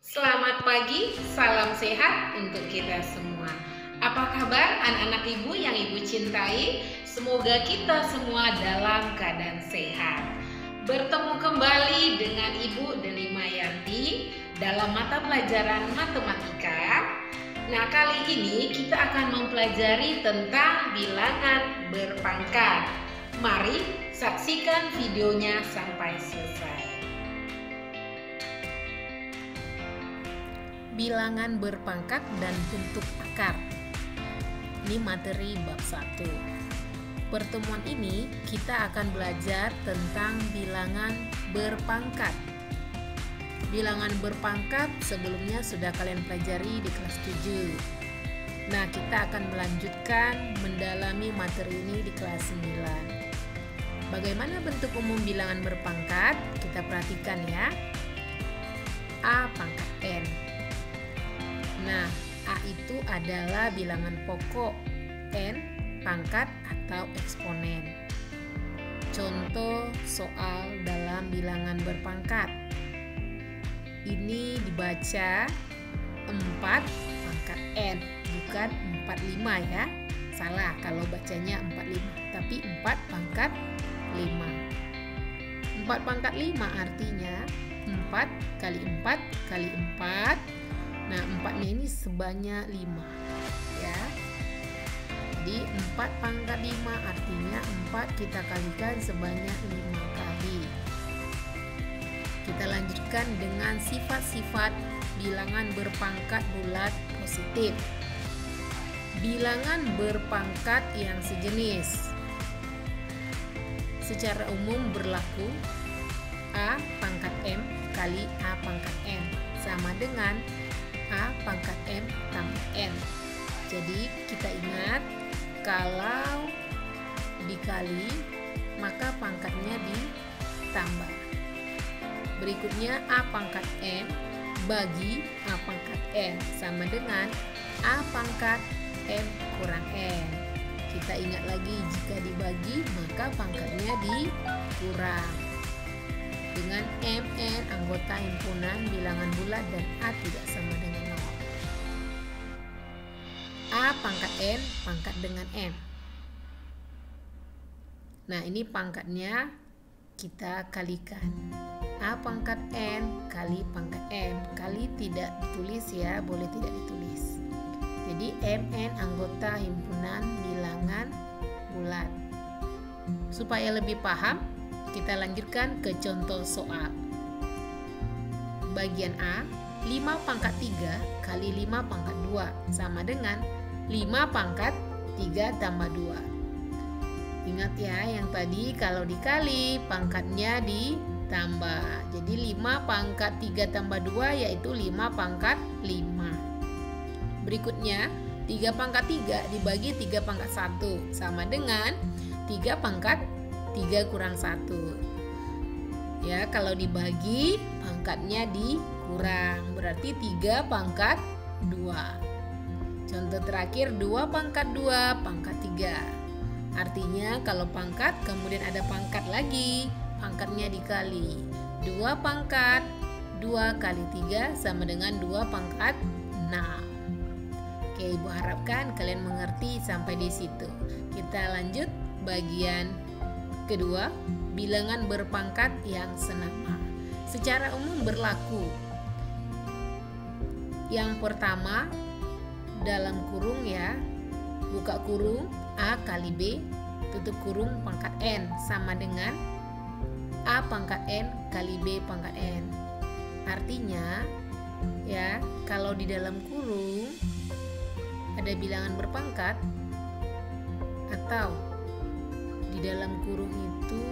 Selamat pagi, salam sehat untuk kita semua. Apa kabar anak-anak ibu yang ibu cintai? Semoga kita semua dalam keadaan sehat. Bertemu kembali dengan Ibu Delimayanti dalam mata pelajaran matematika. Nah, kali ini kita akan mempelajari tentang bilangan berpangkat. Mari saksikan videonya sampai selesai. Bilangan berpangkat dan bentuk akar. Ini materi bab 1. Pertemuan ini kita akan belajar tentang bilangan berpangkat. Bilangan berpangkat sebelumnya sudah kalian pelajari di kelas 7. Nah, kita akan melanjutkan mendalami materi ini di kelas 9. Bagaimana bentuk umum bilangan berpangkat? Kita perhatikan ya. A pangkat N. Nah, A itu adalah bilangan pokok, N pangkat atau eksponen. Contoh soal dalam bilangan berpangkat. Ini dibaca 4 pangkat N, bukan 45 ya. Salah kalau bacanya 45, tapi 4 pangkat 5. 4 pangkat 5 artinya 4 kali 4 kali 4. Nah, 4-nya ini sebanyak 5 ya. Jadi 4 pangkat 5 artinya 4 kita kalikan sebanyak 5 kali. Kita lanjutkan dengan sifat-sifat bilangan berpangkat bulat positif. Bilangan berpangkat yang sejenis secara umum berlaku A pangkat M kali A pangkat N sama dengan A pangkat M tambah N. Jadi kita ingat kalau dikali maka pangkatnya ditambah. Berikutnya A pangkat M bagi A pangkat N sama dengan A pangkat M kurang N. Kita ingat lagi jika dibagi maka pangkatnya dikurang. Dengan MN anggota himpunan bilangan bulat dan A tidak sama dengan 0. A pangkat N pangkat dengan M. Nah, ini pangkatnya kita kalikan. A pangkat N kali pangkat M. Kali tidak ditulis ya, boleh tidak ditulis. Jadi MN anggota himpunan bilangan bulat. Supaya lebih paham, kita lanjutkan ke contoh soal. Bagian A, 5 pangkat 3 kali 5 pangkat 2 sama dengan 5 pangkat 3 tambah 2. Ingat ya, yang tadi kalau dikali pangkatnya ditambah. Jadi 5 pangkat 3 tambah 2 yaitu 5 pangkat 5. Berikutnya 3 pangkat 3 dibagi 3 pangkat 1 sama dengan 3 pangkat 3 kurang 1. Ya, kalau dibagi pangkatnya dikurang, berarti 3 pangkat 2. Contoh terakhir 2 pangkat 2 pangkat 3. Artinya kalau pangkat kemudian ada pangkat lagi, pangkatnya dikali. 2 pangkat 2 kali 3 sama dengan 2 pangkat 6. Oke, Ibu harapkan kalian mengerti sampai di situ. Kita lanjut bagian kedua, bilangan berpangkat yang senama. Secara umum berlaku. Yang pertama, dalam kurung ya, buka kurung A kali B, tutup kurung pangkat N sama dengan A pangkat N kali B pangkat N. Artinya ya, kalau di dalam kurung ada bilangan berpangkat atau di dalam kurung itu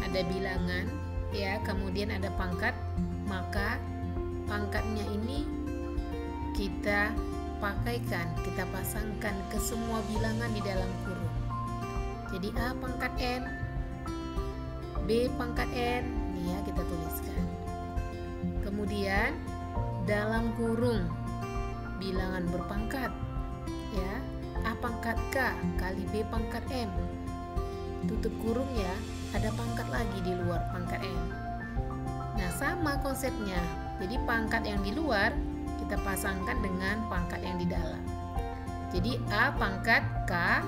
ada bilangan ya, kemudian ada pangkat, maka pangkatnya ini kita pakaikan, kita pasangkan ke semua bilangan di dalam kurung. Jadi A pangkat N, B pangkat N, nih ya kita tuliskan. Kemudian dalam kurung bilangan berpangkat ya, A pangkat K kali B pangkat M. Tutup kurung ya, ada pangkat lagi di luar pangkat M. Nah, sama konsepnya. Jadi pangkat yang di luar kita pasangkan dengan pangkat yang di dalam. Jadi A pangkat K,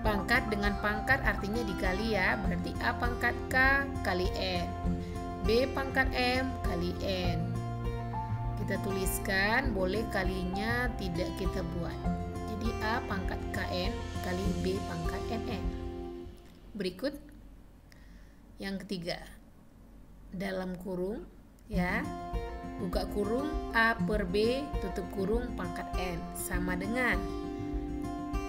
pangkat dengan pangkat artinya dikali ya, berarti A pangkat K kali N. B pangkat M kali N. Kita tuliskan, boleh kalinya tidak kita buat. Jadi A pangkat KN kali B pangkat NN. Berikut yang ketiga. Dalam kurung ya, buka kurung A per B tutup kurung pangkat N sama dengan.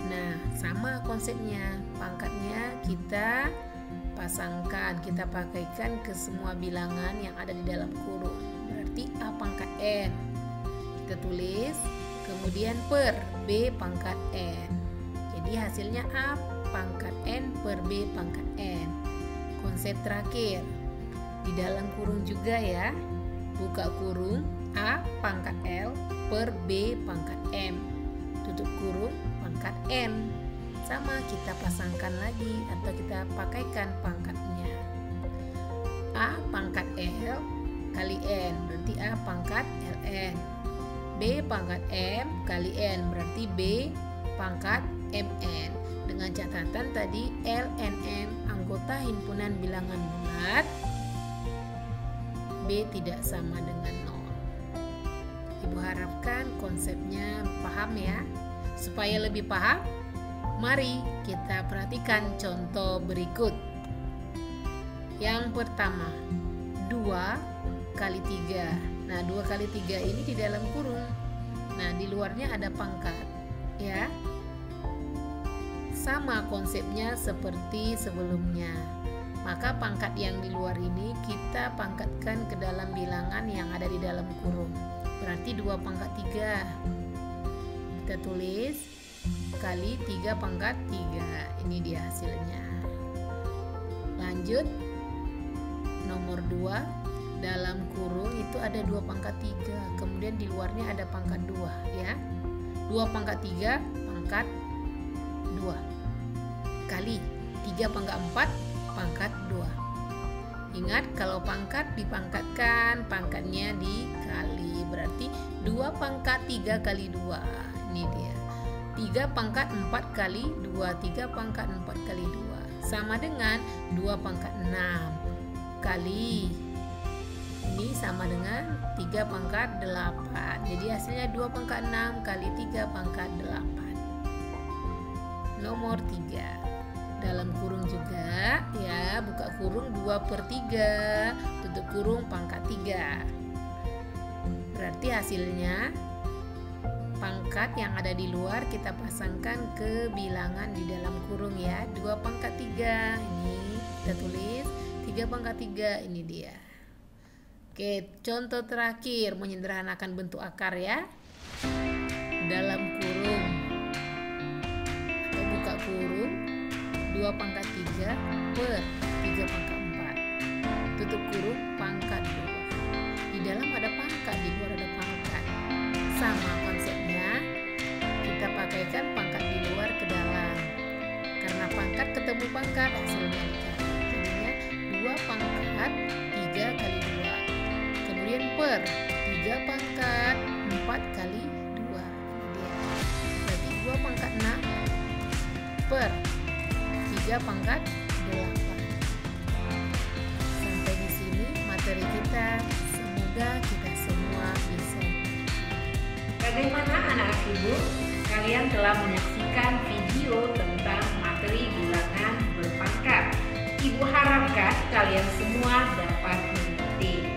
Nah, sama konsepnya. Pangkatnya kita pasangkan, kita pakaikan ke semua bilangan yang ada di dalam kurung. Berarti A pangkat N. Kita tulis, kemudian per B pangkat N. Jadi hasilnya A pangkat N per B pangkat N. Konsep terakhir. Di dalam kurung juga ya. Buka kurung A pangkat L per B pangkat M. Tutup kurung pangkat N. Sama kita pasangkan lagi atau kita pakaikan pangkatnya. A pangkat L kali N berarti A pangkat Ln. B pangkat M kali N berarti B pangkat Mn. Dengan catatan tadi LNM anggota himpunan bilangan bulat, B tidak sama dengan 0. Ibu harapkan konsepnya paham ya. Supaya lebih paham, mari kita perhatikan contoh berikut. Yang pertama, 2 kali 3. Nah, 2 kali 3 ini di dalam kurung. Nah, di luarnya ada pangkat ya. Sama konsepnya seperti sebelumnya. Maka pangkat yang di luar ini kita pangkatkan ke dalam bilangan yang ada di dalam kurung. Berarti 2 pangkat 3. Kita tulis kali 3 pangkat 3. Ini dia hasilnya. Lanjut, nomor 2. Dalam kurung itu ada 2 pangkat 3. Kemudian di luarnya ada pangkat 2 ya. 2 pangkat 3 pangkat 2. Kali 3 pangkat 4 pangkat 2. Ingat, kalau pangkat dipangkatkan, pangkatnya dikali. Berarti 2 pangkat 3 kali 2. Ini dia. 3 pangkat 4 kali 2. 3 pangkat 4 kali 2. Sama dengan 2 pangkat 6 kali. Ini sama dengan 3 pangkat 8. Jadi hasilnya 2 pangkat 6 kali 3 pangkat 8. Nomor 3. Dalam kurung juga ya, buka kurung 2/3, tutup kurung pangkat 3. Berarti hasilnya pangkat yang ada di luar kita pasangkan ke bilangan di dalam kurung ya. 2 pangkat 3. Ini kita tulis 3 pangkat 3, ini dia. Oke, contoh terakhir menyederhanakan bentuk akar ya. Dalam kurung atau buka kurung 2 pangkat 3 per 3 pangkat 4. Tutup kurung pangkat 2. Di dalam ada pangkat, di luar ada pangkat. Sama konsepnya, kita pakaikan pangkat di luar ke dalam. Karena pangkat ketemu pangkat, hasilnya dikali. Jadinya 2 pangkat 3 kali 2. Kemudian per 3 pangkat 4 kali 2. Ini dia. Berarti 2 pangkat 6 per 3 pangkat 8. Sampai di sini materi kita. Semoga kita semua bisa. Bagaimana anak-anak ibu? Kalian telah menyaksikan video tentang materi bilangan berpangkat. Ibu harapkan kalian semua dapat mengikuti.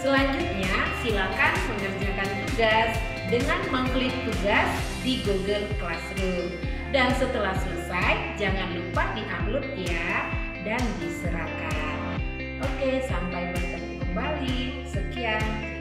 Selanjutnya, silakan mengerjakan tugas dengan mengklik tugas di Google Classroom. Dan setelah selesai, jangan lupa di-upload ya dan diserahkan. Oke, sampai bertemu kembali. Sekian.